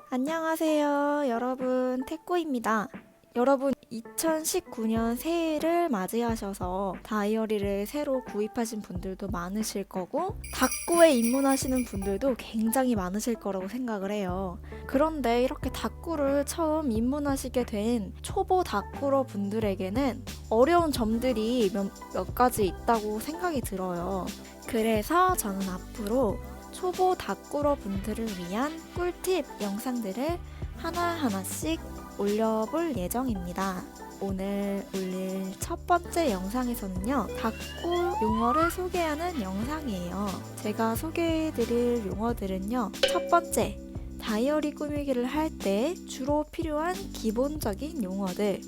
안녕하세요, 여러분. 태꾸입니다. 여러분, 2019년 새해를 맞이하셔서 다이어리를 새로 구입하신 분들도 많으실 거고, 닭구에 입문하시는 분들도 굉장히 많으실 거라고 생각을 해요. 그런데 이렇게 닭구를 처음 입문하시게 된 초보 닭구러 분들에게는 어려운 점들이 몇 가지 있다고 생각이 들어요. 그래서 저는 앞으로 초보 닭구러 분들을 위한 꿀팁 영상들을 하나하나씩 올려볼 예정입니다. 오늘 올릴 첫 번째 영상에서는요, 닭구 용어를 소개하는 영상이에요. 제가 소개해드릴 용어들은요, 첫 번째, 다이어리 꾸미기를 할 때 주로 필요한 기본적인 용어들.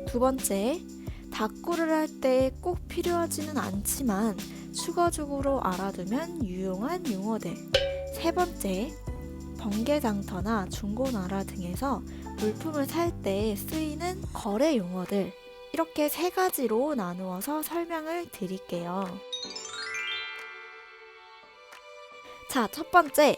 두 번째, 닭구를 할 때 꼭 필요하지는 않지만 추가적으로 알아두면 유용한 용어들. 세 번째, 번개장터나 중고나라 등에서 물품을 살 때 쓰이는 거래 용어들. 이렇게 세 가지로 나누어서 설명을 드릴게요. 자, 첫 번째,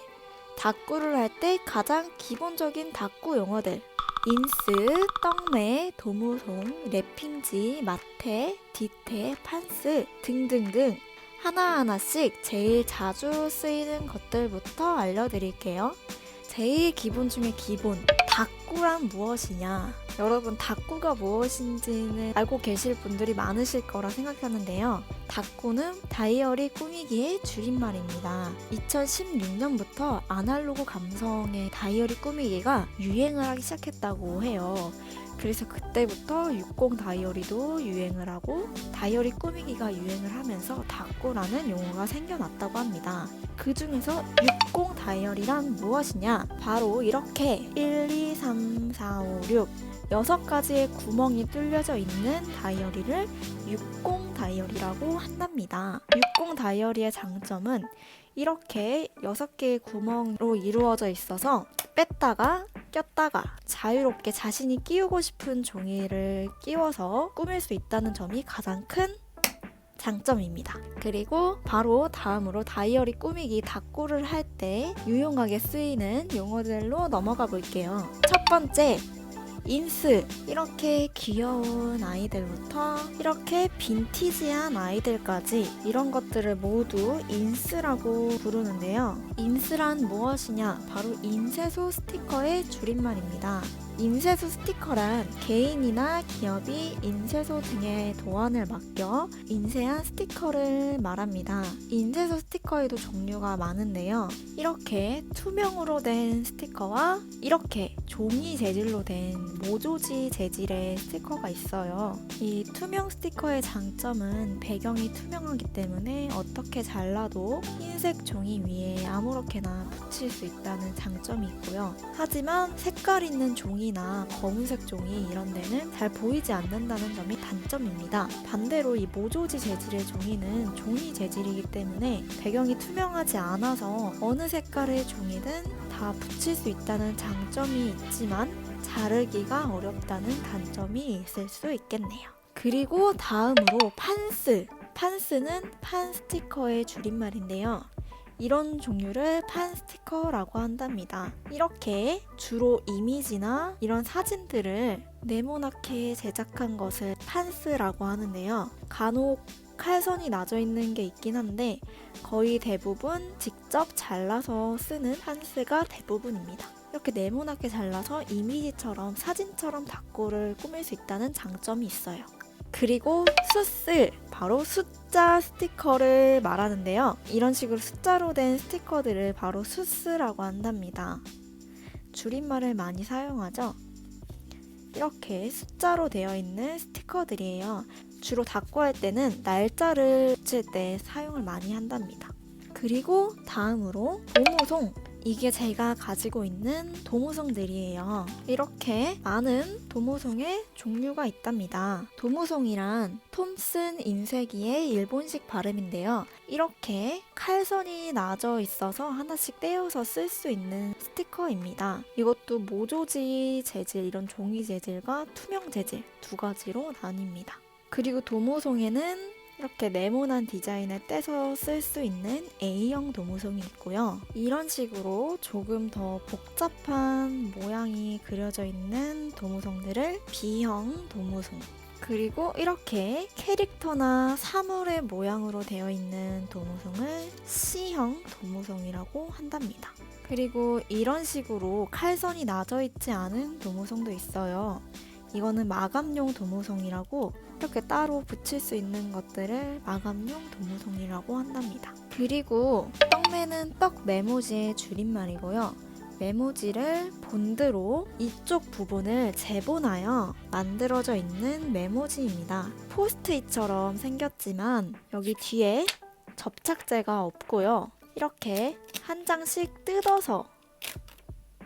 닭구를 할 때 가장 기본적인 닭구 용어들. 인스, 떡매, 도무송, 랩핑지, 마테, 디테, 판스 등등등 하나하나씩 제일 자주 쓰이는 것들부터 알려드릴게요. 제일 기본 중에 기본, 닭구란 무엇이냐? 여러분, 닭구가 무엇인지는 알고 계실 분들이 많으실 거라 생각하는데요. 닭구는 다이어리 꾸미기의 줄임말입니다. 2016년부터 아날로그 감성의 다이어리 꾸미기가 유행을 하기 시작했다고 해요. 그래서 그때부터 60 다이어리도 유행을 하고 다이어리 꾸미기가 유행을 하면서 닭구라는 용어가 생겨났다고 합니다. 그 중에서 60 다이어리란 무엇이냐? 바로 이렇게 1, 2, 3, 4, 5, 6 6가지의 구멍이 뚫려져 있는 다이어리를 60 다이어리라고 한답니다. 60 다이어리의 장점은 이렇게 6개의 구멍으로 이루어져 있어서 뺐다가 꼈다가 자유롭게 자신이 끼우고 싶은 종이를 끼워서 꾸밀 수 있다는 점이 가장 큰 장점입니다. 그리고 바로 다음으로 다이어리 꾸미기 닭구를 할 때 유용하게 쓰이는 용어들로 넘어가 볼게요. 첫 번째, 인스. 이렇게 귀여운 아이들부터 이렇게 빈티지한 아이들까지 이런 것들을 모두 인스라고 부르는데요. 인스란 무엇이냐? 바로 인쇄소 스티커의 줄임말입니다. 인쇄소 스티커란 개인이나 기업이 인쇄소 등의 도안을 맡겨 인쇄한 스티커를 말합니다. 인쇄소 스티커에도 종류가 많은데요. 이렇게 투명으로 된 스티커와 이렇게 종이 재질로 된 모조지 재질의 스티커가 있어요. 이 투명 스티커의 장점은 배경이 투명하기 때문에 어떻게 잘라도 흰색 종이 위에 아무렇게나 붙일 수 있다는 장점이 있고요. 하지만 색깔 있는 종이나 검은색 종이 이런 데는 잘 보이지 않는다는 점이 단점입니다. 반대로 이 모조지 재질의 종이는 종이 재질이기 때문에 배경이 투명하지 않아서 어느 색깔의 종이든 다 붙일 수 있다는 장점이 있지만 자르기가 어렵다는 단점이 있을 수 있겠네요. 그리고 다음으로 판스. 판스는 판 스티커의 줄임말인데요. 이런 종류를 판 스티커라고 한답니다. 이렇게 주로 이미지나 이런 사진들을 네모나게 제작한 것을 판스라고 하는데요. 간혹 칼선이 나져 있는 게 있긴 한데 거의 대부분 직접 잘라서 쓰는 판스가 대부분입니다. 이렇게 네모나게 잘라서 이미지처럼 사진처럼 닭구를 꾸밀 수 있다는 장점이 있어요. 그리고 수스, 바로 숫자 스티커를 말하는데요. 이런 식으로 숫자로 된 스티커들을 바로 수스라고 한답니다. 줄임말을 많이 사용하죠. 이렇게 숫자로 되어 있는 스티커들이에요. 주로 닭구할 때는 날짜를 붙일 때 사용을 많이 한답니다. 그리고 다음으로 도무송. 이게 제가 가지고 있는 도무송들이에요. 이렇게 많은 도무송의 종류가 있답니다. 도무송이란 톰슨 인쇄기의 일본식 발음인데요. 이렇게 칼선이 나져 있어서 하나씩 떼어서 쓸 수 있는 스티커입니다. 이것도 모조지 재질, 이런 종이 재질과 투명 재질 두 가지로 나뉩니다. 그리고 도무송에는 이렇게 네모난 디자인을 떼서 쓸 수 있는 A형 도무송이 있고요. 이런 식으로 조금 더 복잡한 모양이 그려져 있는 도무송들을 B형 도무송, 그리고 이렇게 캐릭터나 사물의 모양으로 되어 있는 도무송을 C형 도무송이라고 한답니다. 그리고 이런 식으로 칼선이 나져 있지 않은 도무송도 있어요. 이거는 마감용 도무송이라고, 이렇게 따로 붙일 수 있는 것들을 마감용 도무송이라고 한답니다. 그리고 떡매는 떡 메모지의 줄임말이고요. 메모지를 본드로 이쪽 부분을 재본하여 만들어져 있는 메모지입니다. 포스트잇처럼 생겼지만 여기 뒤에 접착제가 없고요. 이렇게 한 장씩 뜯어서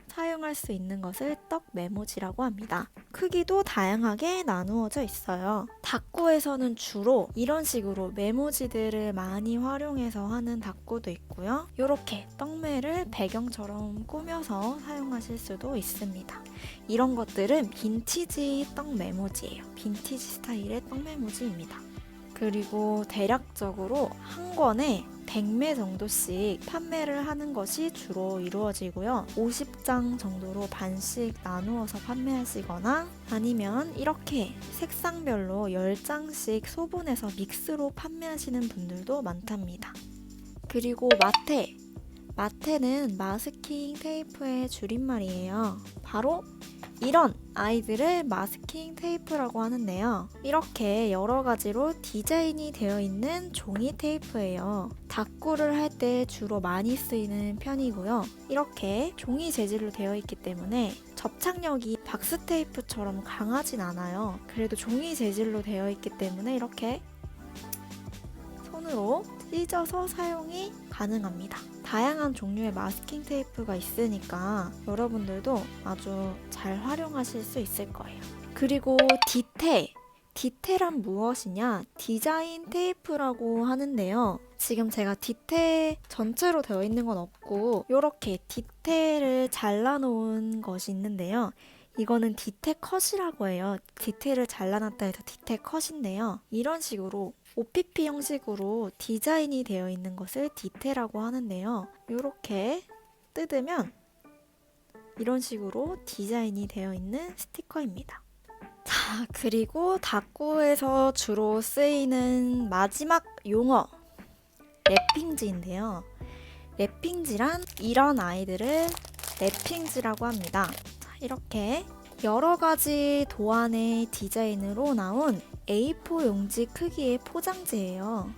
사용할 수 있는 것을 떡 메모지라고 합니다. 크기도 다양하게 나누어져 있어요. 다꾸에서는 주로 이런 식으로 메모지들을 많이 활용해서 하는 다꾸도 있고요. 이렇게 떡매를 배경처럼 꾸며서 사용하실 수도 있습니다. 이런 것들은 빈티지 떡 메모지예요. 빈티지 스타일의 떡 메모지입니다. 그리고 대략적으로 한 권에 100매 정도씩 판매를 하는 것이 주로 이루어지고요. 50장 정도로 반씩 나누어서 판매하시거나 아니면 이렇게 색상별로 10장씩 소분해서 믹스로 판매하시는 분들도 많답니다. 그리고 마테. 마테는 마스킹 테이프의 줄임말이에요. 바로 이런 아이들을 마스킹 테이프라고 하는데요. 이렇게 여러 가지로 디자인이 되어 있는 종이 테이프예요. 다꾸를 할 때 주로 많이 쓰이는 편이고요. 이렇게 종이 재질로 되어 있기 때문에 접착력이 박스 테이프처럼 강하진 않아요. 그래도 종이 재질로 되어 있기 때문에 이렇게 손으로 찢어서 사용이 가능합니다. 다양한 종류의 마스킹 테이프가 있으니까 여러분들도 아주 잘 활용하실 수 있을 거예요. 그리고 디테. 디테란 무엇이냐? 디자인 테이프라고 하는데요. 지금 제가 디테 전체로 되어 있는 건 없고 이렇게 디테를 잘라놓은 것이 있는데요. 이거는 디테 컷이라고 해요. 디테를 잘라놨다 해서 디테 컷인데요. 이런 식으로 OPP 형식으로 디자인이 되어 있는 것을 디테라고 하는데요. 이렇게 뜯으면 이런 식으로 디자인이 되어 있는 스티커입니다. 자, 그리고 다꾸에서 주로 쓰이는 마지막 용어, 랩핑지인데요. 랩핑지란 이런 아이들을 랩핑지라고 합니다. 자, 이렇게 여러 가지 도안의 디자인으로 나온 A4 용지 크기의 포장지예요.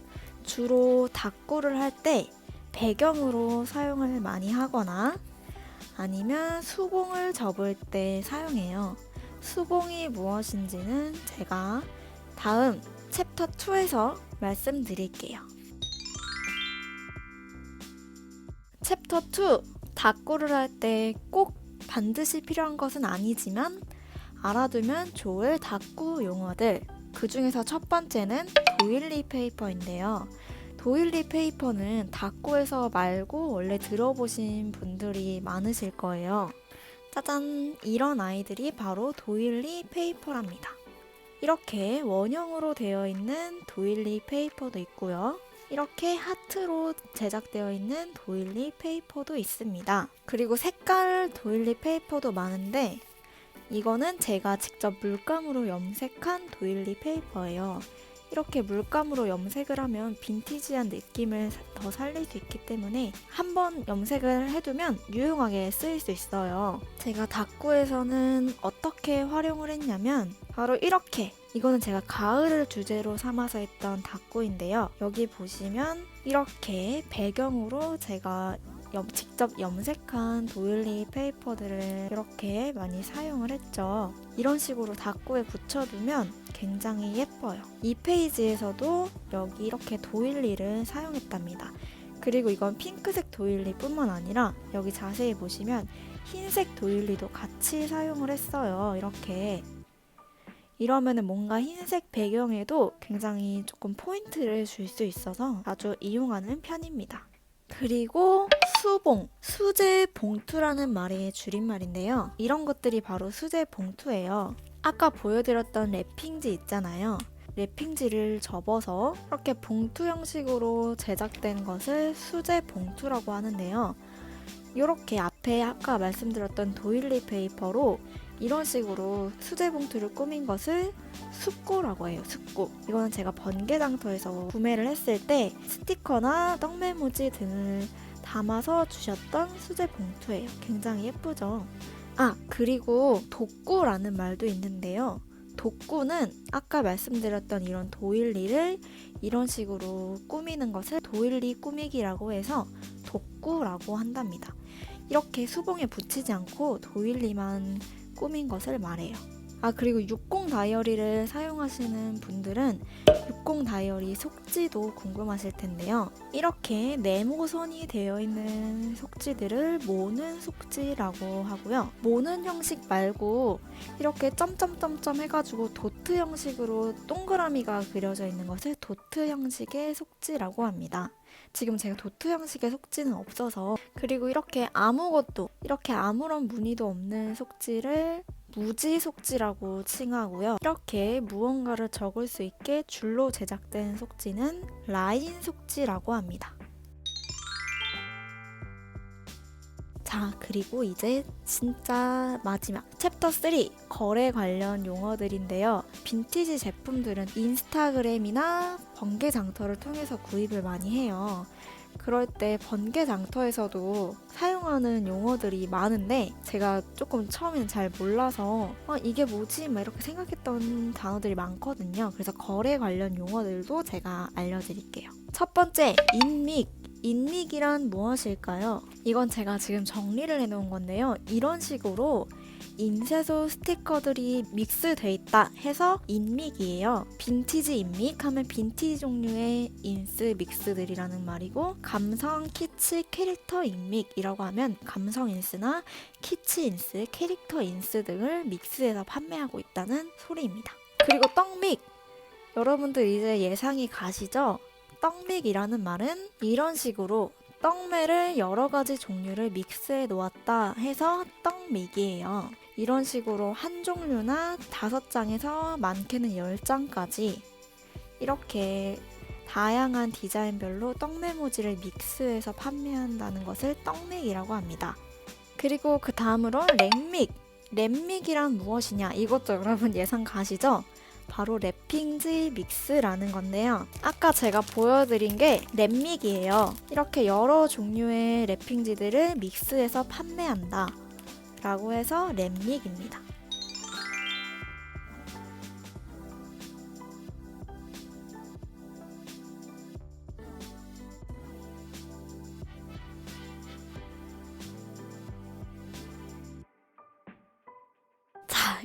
주로 다꾸를 할 때 배경으로 사용을 많이 하거나 아니면 수봉을 접을 때 사용해요. 수봉이 무엇인지는 제가 다음 챕터 2에서 말씀드릴게요. 챕터 2, 다꾸를 할 때 꼭 반드시 필요한 것은 아니지만 알아두면 좋을 다꾸 용어들. 그 중에서 첫 번째는 도일리 페이퍼인데요. 도일리 페이퍼는 다꾸에서 말고 원래 들어보신 분들이 많으실 거예요. 짜잔! 이런 아이들이 바로 도일리 페이퍼랍니다. 이렇게 원형으로 되어 있는 도일리 페이퍼도 있고요. 이렇게 하트로 제작되어 있는 도일리 페이퍼도 있습니다. 그리고 색깔 도일리 페이퍼도 많은데 이거는 제가 직접 물감으로 염색한 도일리 페이퍼예요. 이렇게 물감으로 염색을 하면 빈티지한 느낌을 더 살릴 수 있기 때문에 한번 염색을 해두면 유용하게 쓰일 수 있어요. 제가 다꾸에서는 어떻게 활용을 했냐면 바로 이렇게, 이거는 제가 가을을 주제로 삼아서 했던 다꾸인데요. 여기 보시면 이렇게 배경으로 제가 직접 염색한 도일리 페이퍼들을 이렇게 많이 사용을 했죠. 이런 식으로 다꾸에 붙여두면 굉장히 예뻐요. 이 페이지에서도 여기 이렇게 도일리를 사용했답니다. 그리고 이건 핑크색 도일리 뿐만 아니라 여기 자세히 보시면 흰색 도일리도 같이 사용을 했어요. 이렇게. 이러면은 뭔가 흰색 배경에도 굉장히 조금 포인트를 줄 수 있어서 아주 이용하는 편입니다. 그리고 수봉, 수제 봉투라는 말의 줄임말인데요. 이런 것들이 바로 수제 봉투예요. 아까 보여드렸던 랩핑지 있잖아요. 랩핑지를 접어서 이렇게 봉투 형식으로 제작된 것을 수제 봉투라고 하는데요. 이렇게 앞에 아까 말씀드렸던 도일리 페이퍼로 이런 식으로 수제 봉투를 꾸민 것을 숙고라고 해요. 숙고. 이거는 제가 번개장터에서 구매를 했을 때 스티커나 떡메모지 등을 담아서 주셨던 수제 봉투예요. 굉장히 예쁘죠? 그리고 독구라는 말도 있는데요. 독구는 아까 말씀드렸던 이런 도일리를 이런 식으로 꾸미는 것을 도일리 꾸미기라고 해서 독구라고 한답니다. 이렇게 수봉에 붙이지 않고 도일리만 꾸민 것을 말해요. 그리고 60 다이어리를 사용하시는 분들은 60 다이어리 속지도 궁금하실 텐데요. 이렇게 네모선이 되어 있는 속지들을 모는 속지라고 하고요. 모는 형식 말고 이렇게 점점점점 해가지고 도트 형식으로 동그라미가 그려져 있는 것을 도트 형식의 속지라고 합니다. 지금 제가 도트 형식의 속지는 없어서, 그리고 이렇게 아무런 무늬도 없는 속지를 무지 속지라고 칭하고요. 이렇게 무언가를 적을 수 있게 줄로 제작된 속지는 라인 속지라고 합니다. 그리고 이제 진짜 마지막 챕터 3 거래 관련 용어들인데요. 빈티지 제품들은 인스타그램이나 번개장터를 통해서 구입을 많이 해요. 그럴 때 번개장터에서도 사용하는 용어들이 많은데 제가 조금 처음에는 잘 몰라서 이게 뭐지? 막 이렇게 생각했던 단어들이 많거든요. 그래서 거래 관련 용어들도 제가 알려드릴게요. 첫 번째, 인믹이란 무엇일까요? 이건 제가 지금 정리를 해놓은 건데요. 이런 식으로 인쇄소 스티커들이 믹스돼 있다 해서 인믹이에요. 빈티지 인믹 하면 빈티지 종류의 인스 믹스들이라는 말이고, 감성 키치 캐릭터 인믹이라고 하면 감성 인스나 키치 인스, 캐릭터 인스 등을 믹스해서 판매하고 있다는 소리입니다. 그리고 떡믹! 여러분들 이제 예상이 가시죠? 떡믹이라는 말은 이런 식으로 떡매를 여러 가지 종류를 믹스해 놓았다 해서 떡믹이에요. 이런 식으로 한 종류나 5장에서 많게는 10장까지 이렇게 다양한 디자인별로 떡메모지를 믹스해서 판매한다는 것을 떡믹이라고 합니다. 그리고 그 다음으로 랩믹이란 무엇이냐? 이것도 여러분 예상 가시죠? 바로 랩핑지 믹스라는 건데요. 아까 제가 보여드린 게 랩믹이에요. 이렇게 여러 종류의 랩핑지들을 믹스해서 판매한다 라고 해서 랩믹입니다.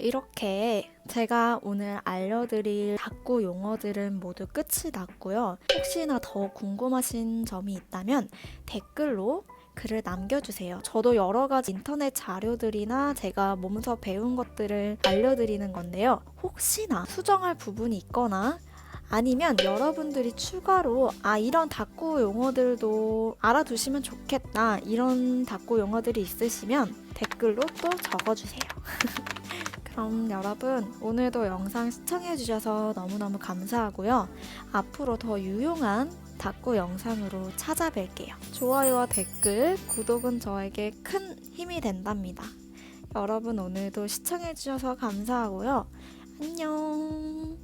이렇게 제가 오늘 알려드릴 닭구 용어들은 모두 끝이 났고요. 혹시나 더 궁금하신 점이 있다면 댓글로 글을 남겨주세요. 저도 여러 가지 인터넷 자료들이나 제가 몸소 배운 것들을 알려드리는 건데요. 혹시나 수정할 부분이 있거나 아니면 여러분들이 추가로 이런 닭구 용어들도 알아두시면 좋겠다, 이런 닭구 용어들이 있으시면 댓글로 또 적어주세요. 그럼 여러분, 오늘도 영상 시청해주셔서 너무너무 감사하고요. 앞으로 더 유용한 닭구 영상으로 찾아뵐게요. 좋아요와 댓글, 구독은 저에게 큰 힘이 된답니다. 여러분, 오늘도 시청해주셔서 감사하고요. 안녕.